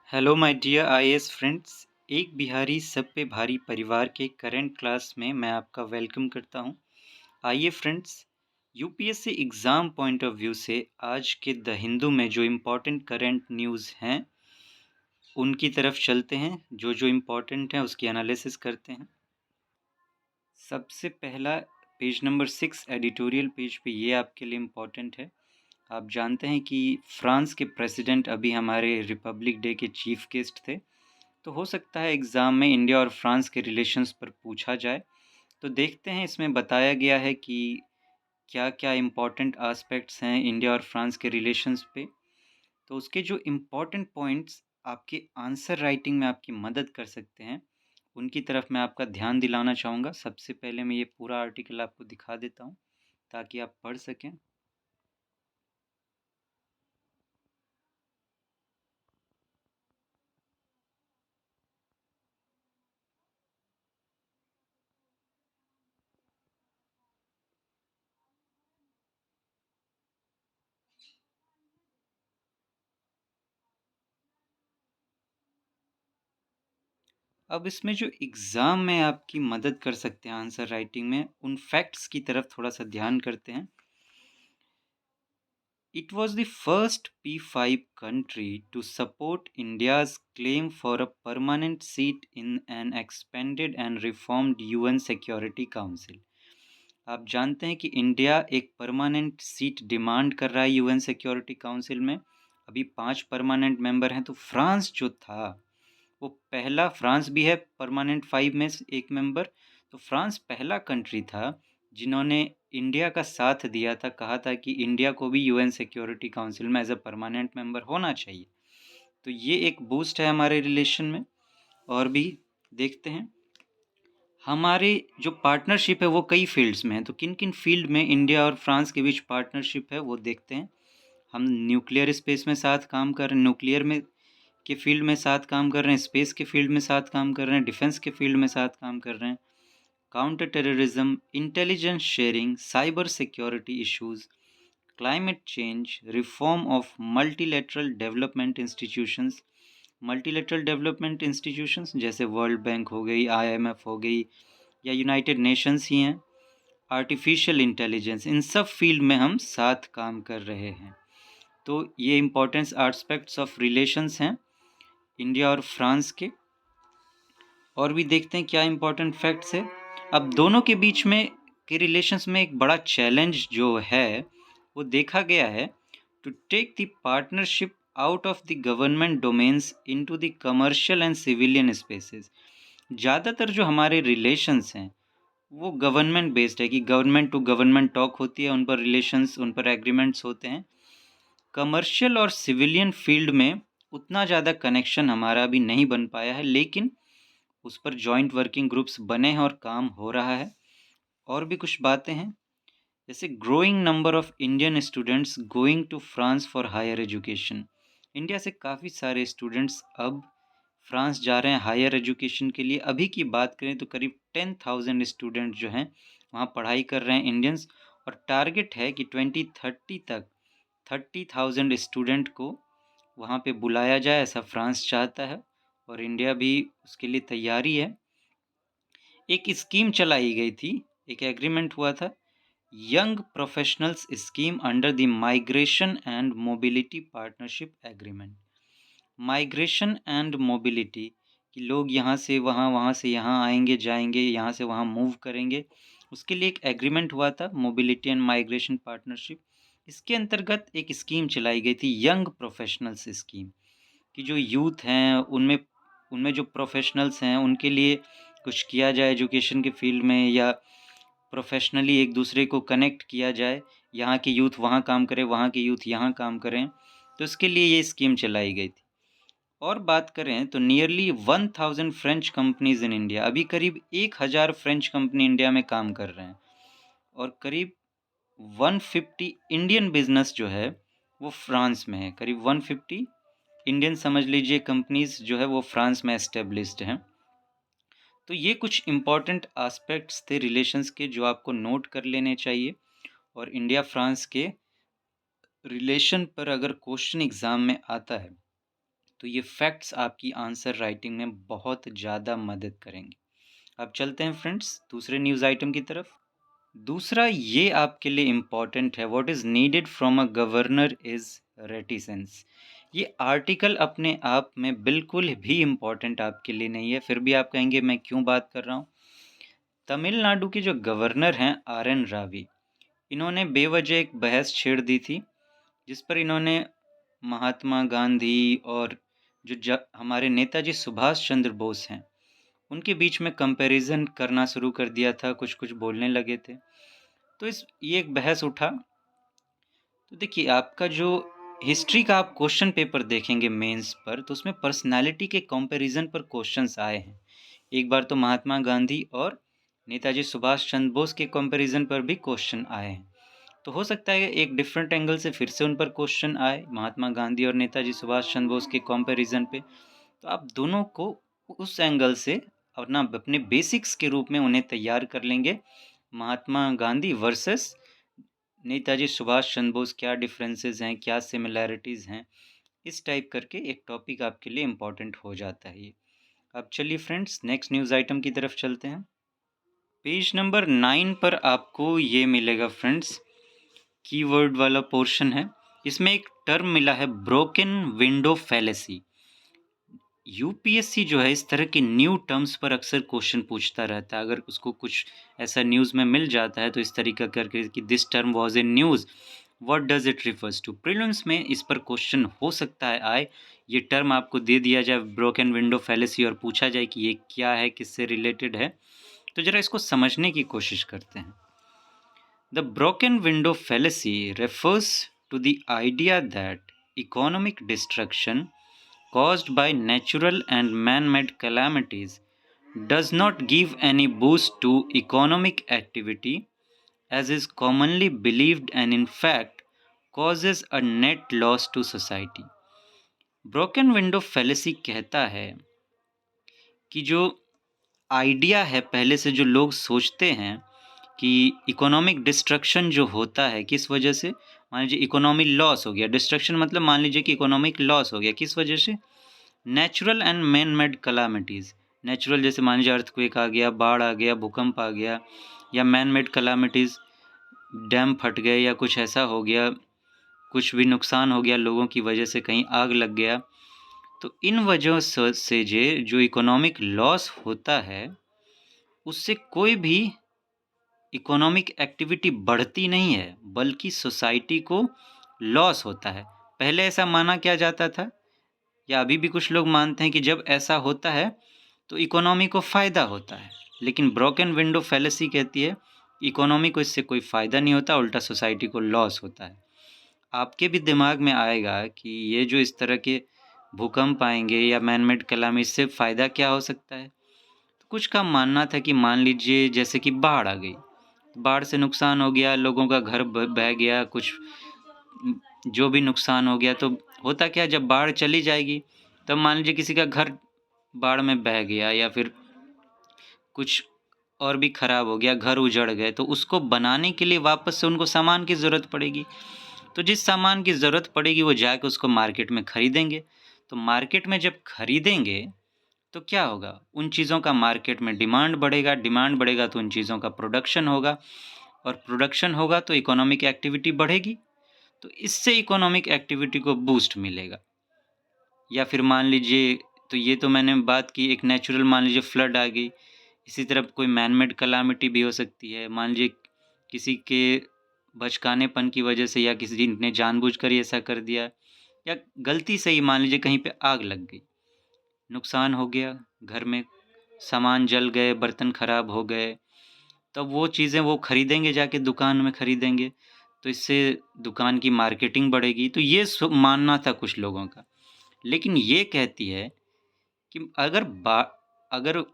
Hello my dear IAS friends. एक बिहारी सब पे भारी परिवार के करंट क्लास में मैं आपका वेलकम करता हूं। आइए friends, UPSC exam point of view से आज के द हिंदू में जो इम्पोर्टेंट करंट न्यूज़ हैं उनकी तरफ चलते हैं। जो इम्पोर्टेंट हैं उसकी एनालिसिस करते हैं। सबसे पहला पेज नंबर 6 एडिटोरियल पेज पे ये आपके लिए इम्पोर्टेंट है। आप जानते हैं कि फ्रांस के प्रेसिडेंट अभी हमारे रिपब्लिक डे के चीफ गेस्ट थे, तो हो सकता है एग्ज़ाम में इंडिया और फ्रांस के रिलेशंस पर पूछा जाए। तो देखते हैं, इसमें बताया गया है कि क्या-क्या इम्पोर्टेंट एस्पेक्ट्स हैं इंडिया और फ्रांस के रिलेशंस पे। तो उसके जो इम्पोर्टेंट पॉइंट्स आपके आंसर राइटिंग में आपकी मदद कर सकते हैं, उनकी तरफ मैं आपका ध्यान दिलाना चाहूँगा। सबसे पहले मैं ये पूरा आर्टिकल आपको दिखा देता हूँ, ताकि आप पढ़ सकें। अब इसमें जो एग्ज़ाम में आपकी मदद कर सकते हैं आंसर राइटिंग में, उन फैक्ट्स की तरफ थोड़ा-सा ध्यान करते हैं। It was the first P5 country to support India's claim for a permanent seat in an expanded and reformed UN Security Council. आप जानते हैं कि इंडिया एक परमानेंट सीट डिमांड कर रहा है यूएन सिक्योरिटी काउंसिल में। अभी 5 परमानेंट मेंबर हैं, तो फ्रांस जो था वो पहला, फ्रांस भी है परमानेंट 5 में से एक मेंबर। तो फ्रांस पहला कंट्री था जिन्होंने इंडिया का साथ दिया था, कहा था कि इंडिया को भी यूएन सिक्योरिटी काउंसिल में एज अ परमानेंट मेंबर होना चाहिए। तो ये एक बूस्ट है हमारे रिलेशन में। और भी देखते हैं, हमारे जो पार्टनरशिप है वो कई फील्ड्स में है। तो किन किन फील्ड में इंडिया और फ्रांस के बीच पार्टनरशिप है वो देखते हैं। हम न्यूक्लियर स्पेस में साथ काम कर रहे हैं, न्यूक्लियर में के फील्ड में साथ काम कर रहे हैं, स्पेस के फील्ड में साथ काम कर रहे हैं, डिफेंस के फील्ड में साथ काम कर रहे हैं, counter terrorism, intelligence sharing, cyber security issues, climate change, reform of multilateral development institutions जैसे वर्ल्ड बैंक हो गई, आईएमएफ हो गई, या यूनाइटेड नेशंस ही हैं, आर्टिफिशियल इंटेलिजेंस, इन सब फील्ड में हम साथ काम कर रहे हैं। तो ये इम्पोर्टेंस एस्पेक्ट्स ऑफ रिलेशंस हैं इंडिया और फ्रांस के। और भी देखते हैं क्या इम्पोर्टेंट फैक्ट्स है। अब दोनों के बीच में के रिलेशंस में एक बड़ा चैलेंज जो है वो देखा गया है, to take the partnership out of the government domains into the commercial and civilian spaces. ज़्यादातर जो हमारे रिलेशंस हैं वो गवर्नमेंट बेस्ड है, कि गवर्नमेंट टू गवर्नमेंट टॉक होती है, उन पर रिलेशंस, उन पर एग्रीमेंट्स होते हैं। कमर्शियल और सिविलियन फील्ड में उतना ज़्यादा कनेक्शन हमारा अभी नहीं बन पाया है, लेकिन उस पर जॉइंट वर्किंग ग्रुप्स बने हैं और काम हो रहा है। और भी कुछ बातें हैं, जैसे growing number of Indian students going to France for higher education. India से काफ़ी सारे स्टूडेंट्स अब फ्रांस जा रहे हैं हायर एजुकेशन के लिए। अभी की बात करें तो करीब 10,000 स्टूडेंट जो हैं वहाँ पढ़ाई कर रहे हैं इंडियंस। और टारगेट है कि 2030 तक 30,000 स्टूडेंट को वहाँ पे बुलाया जाए, ऐसा फ्रांस चाहता है और इंडिया भी उसके लिए तैयारी है। एक स्कीम चलाई गई थी, एक एग्रीमेंट हुआ था, young professionals scheme under the migration and mobility partnership agreement. Migration and mobility, कि लोग यहाँ से वहाँ, वहाँ से यहाँ आएंगे जाएंगे, यहाँ से वहाँ मूव करेंगे, उसके लिए एक एग्रीमेंट हुआ था, मोबिलिटी एंड माइग्रेशन पार्टनरशिप। इसके अंतर्गत एक स्कीम चलाई गई थी, यंग प्रोफेशनल्स स्कीम, कि जो यूथ हैं उनमें उनमें जो प्रोफेशनल्स हैं उनके लिए कुछ किया जाए एजुकेशन के फील्ड में, या प्रोफेशनली एक दूसरे को कनेक्ट किया जाए। यहाँ के यूथ वहाँ काम करें, वहाँ के यूथ यहाँ काम करें, तो इसके लिए ये स्कीम चलाई गई थी। और बात करें तो nearly 1000 French companies in India, अभी करीब 1000 फ्रेंच कंपनी इंडिया में काम कर रहे हैं। और करीब 150 इंडियन बिजनेस जो है वो फ्रांस में है। करीब 150 इंडियन समझ लीजिए कंपनीज जो है वो फ्रांस में एस्टेब्लिश्ड हैं। तो ये कुछ इम्पॉर्टेंट एस्पेक्ट्स थे रिलेशंस के जो आपको नोट कर लेने चाहिए। और इंडिया फ्रांस के रिलेशन पर अगर क्वेश्चन एग्ज़ाम में आता है तो ये फैक्ट्स आपकी आंसर राइटिंग में बहुत ज़्यादा मदद करेंगे। अब चलते हैं फ्रेंड्स दूसरे न्यूज़ आइटम की तरफ। दूसरा ये आपके लिए इम्पॉर्टेंट है, what is needed from a governor is reticence. ये आर्टिकल अपने आप में बिल्कुल भी इम्पॉर्टेंट आपके लिए नहीं है, फिर भी आप कहेंगे मैं क्यों बात कर रहा हूँ। तमिलनाडु के जो गवर्नर हैं आर.एन. रावी, इन्होंने बेवजह एक बहस छेड़ दी थी, जिस पर इन्होंने महात्मा गांधी और हमारे नेताजी सुभाष चंद्र बोस हैं, उनके बीच में कंपैरिजन करना शुरू कर दिया था, कुछ कुछ बोलने लगे थे। तो ये एक बहस उठा। तो देखिए, आपका जो हिस्ट्री का आप क्वेश्चन पेपर देखेंगे मेंस पर, तो उसमें पर्सनालिटी के कंपैरिजन पर क्वेश्चंस आए हैं। एक बार तो महात्मा गांधी और नेताजी सुभाष चंद्र बोस के कंपैरिजन पर भी क्वेश्चन आए हैं। तो हो सकता है एक डिफरेंट एंगल से फिर से उन पर क्वेश्चन आए, महात्मा गांधी और नेताजी सुभाष चंद्र बोस के कंपैरिजन पे। तो आप दोनों को उस एंगल से अपना अपने बेसिक्स के रूप में उन्हें तैयार कर लेंगे। महात्मा गांधी वर्सेस नेताजी सुभाष चंद्र बोस, क्या डिफरेंसेस हैं, क्या सिमिलैरिटीज़ हैं, इस टाइप करके एक टॉपिक आपके लिए इम्पॉर्टेंट हो जाता है ये। अब चलिए फ्रेंड्स नेक्स्ट न्यूज़ आइटम की तरफ चलते हैं। पेज नंबर 9 पर आपको ये मिलेगा फ्रेंड्स, कीवर्ड वाला पोर्शन है। इसमें एक टर्म मिला है ब्रोकन विंडो फैलेसी। यूपीएससी जो है इस तरह के न्यू टर्म्स पर अक्सर क्वेश्चन पूछता रहता है। अगर उसको कुछ ऐसा न्यूज़ में मिल जाता है तो इस तरीका करके कि this term was in news, what does it refers to. Prelims में इस पर क्वेश्चन हो सकता है आए, ये टर्म आपको दे दिया जाए ब्रोकन विंडो फैलेसी और पूछा जाए कि ये क्या है, किससे रिलेटेड है। तो जरा इसको समझने की कोशिश करते हैं। The broken window fallacy refers to the idea that economic destruction caused by natural and man-made calamities does not give any boost to economic activity as is commonly believed and in fact causes a net loss to society. Broken window fallacy कहता है कि जो idea है, पहले से जो लोग सोचते हैं कि इकोनॉमिक डिस्ट्रक्शन जो होता है किस वजह से, मान लीजिए इकोनॉमी लॉस हो गया, डिस्ट्रक्शन मतलब मान लीजिए कि इकोनॉमिक लॉस हो गया, किस वजह से, natural and man made calamities. Natural जैसे मान लीजिए अर्थक्वेक आ गया, बाढ़ आ गया, भूकंप आ गया, या मैन मेड कलामिटीज़ डैम फट गए या कुछ ऐसा हो गया, कुछ भी नुकसान हो गया लोगों की वजह से, कहीं आग लग गया। तो इन वजहों से जो इकोनॉमिक लॉस होता है उससे कोई भी इकोनॉमिक एक्टिविटी बढ़ती नहीं है, बल्कि सोसाइटी को लॉस होता है। पहले ऐसा माना क्या जाता था, या अभी भी कुछ लोग मानते हैं कि जब ऐसा होता है तो इकोनॉमी को फ़ायदा होता है। लेकिन ब्रोकन विंडो फैलेसी कहती है इकोनॉमी को इससे कोई फ़ायदा नहीं होता, उल्टा सोसाइटी को लॉस होता है। आपके भी दिमाग में आएगा कि ये जो इस तरह के भूकंप आएंगे या मैनमेड कलामी, इससे फ़ायदा क्या हो सकता है। तो कुछ का मानना था कि मान लीजिए जैसे कि बाढ़ आ गई, बाढ़ से नुकसान हो गया, लोगों का घर बह गया, कुछ जो भी नुकसान हो गया, तो होता क्या, जब बाढ़ चली जाएगी तब मान लीजिए किसी का घर बाढ़ में बह गया या फिर कुछ और भी ख़राब हो गया, घर उजड़ गए, तो उसको बनाने के लिए वापस से उनको सामान की ज़रूरत पड़ेगी। तो जिस सामान की ज़रूरत पड़ेगी वो जाके उसको मार्केट में ख़रीदेंगे। तो मार्केट में जब ख़रीदेंगे तो क्या होगा, उन चीज़ों का मार्केट में डिमांड बढ़ेगा, डिमांड बढ़ेगा तो उन चीज़ों का प्रोडक्शन होगा, और प्रोडक्शन होगा तो इकोनॉमिक एक्टिविटी बढ़ेगी, तो इससे इकोनॉमिक एक्टिविटी को बूस्ट मिलेगा। या फिर मान लीजिए, तो ये तो मैंने बात की एक नेचुरल, मान लीजिए फ्लड आ गई, इसी तरह कोई मैनमेड कलामिटी भी हो सकती है। मान लीजिए किसी के बचकानेपन की वजह से या किसी ने जानबूझकर ही ऐसा कर दिया, या गलती से ही मान लीजिए कहीं पे आग लग गई, नुकसान हो गया, घर में सामान जल गए, बर्तन ख़राब हो गए, तब वो चीज़ें वो ख़रीदेंगे, जाके दुकान में ख़रीदेंगे, तो इससे दुकान की मार्केटिंग बढ़ेगी। तो ये मानना था कुछ लोगों का। लेकिन ये कहती है कि अगर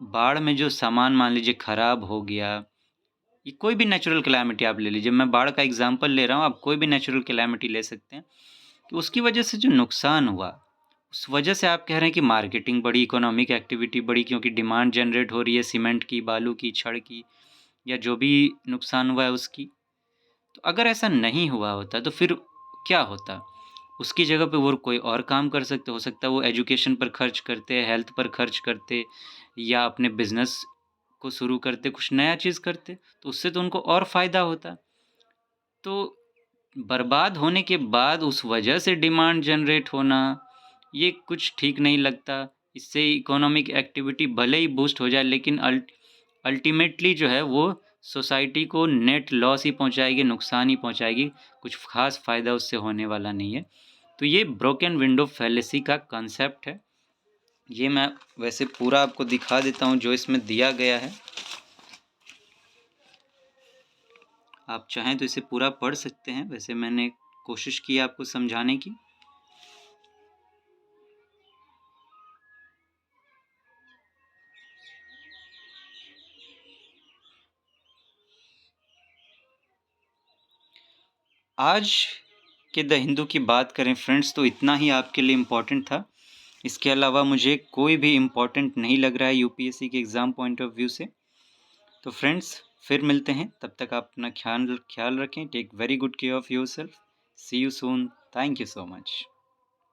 बाढ़ में जो सामान मान लीजिए ख़राब हो गया, ये कोई भी नेचुरल कैलामिटी आप ले लीजिए, मैं बाढ़ का एग्जांपल ले रहा हूँ, आप कोई भी नेचुरल कैलामिटी ले सकते हैं, कि उसकी वजह से जो नुकसान हुआ, उस वजह से आप कह रहे हैं कि मार्केटिंग बढ़ी, इकोनॉमिक एक्टिविटी बढ़ी, क्योंकि डिमांड जनरेट हो रही है सीमेंट की, बालू की, छड़ की, या जो भी नुकसान हुआ है उसकी। तो अगर ऐसा नहीं हुआ होता तो फिर क्या होता, उसकी जगह पे वो कोई और काम कर सकते, हो सकता है वो एजुकेशन पर खर्च करते, हेल्थ पर खर्च करते या अपने बिज़नेस को शुरू करते, कुछ नया चीज़ करते, तो उससे तो उनको और फ़ायदा होता। तो बर्बाद होने के बाद उस वजह से डिमांड जनरेट होना, ये कुछ ठीक नहीं लगता। इससे इकोनॉमिक एक्टिविटी भले ही बूस्ट हो जाए, लेकिन अल्टीमेटली जो है वो सोसाइटी को नेट लॉस ही पहुंचाएगी, नुकसान ही पहुंचाएगी, कुछ खास फ़ायदा उससे होने वाला नहीं है। तो ये ब्रोकन विंडो फैलेसी का कॉन्सेप्ट है। ये मैं वैसे पूरा आपको दिखा देता हूँ जो इसमें दिया गया है। आप चाहें तो इसे पूरा पढ़ सकते हैं, वैसे मैंने कोशिश की आपको समझाने की। आज के द हिंदू की बात करें फ्रेंड्स, तो इतना ही आपके लिए इम्पोर्टेंट था। इसके अलावा मुझे कोई भी इम्पोर्टेंट नहीं लग रहा है यूपीएससी के एग्ज़ाम पॉइंट ऑफ व्यू से। तो फ्रेंड्स फिर मिलते हैं, तब तक आप अपना ख्याल रखें। Take very good care of yourself. See you soon. Thank you so much.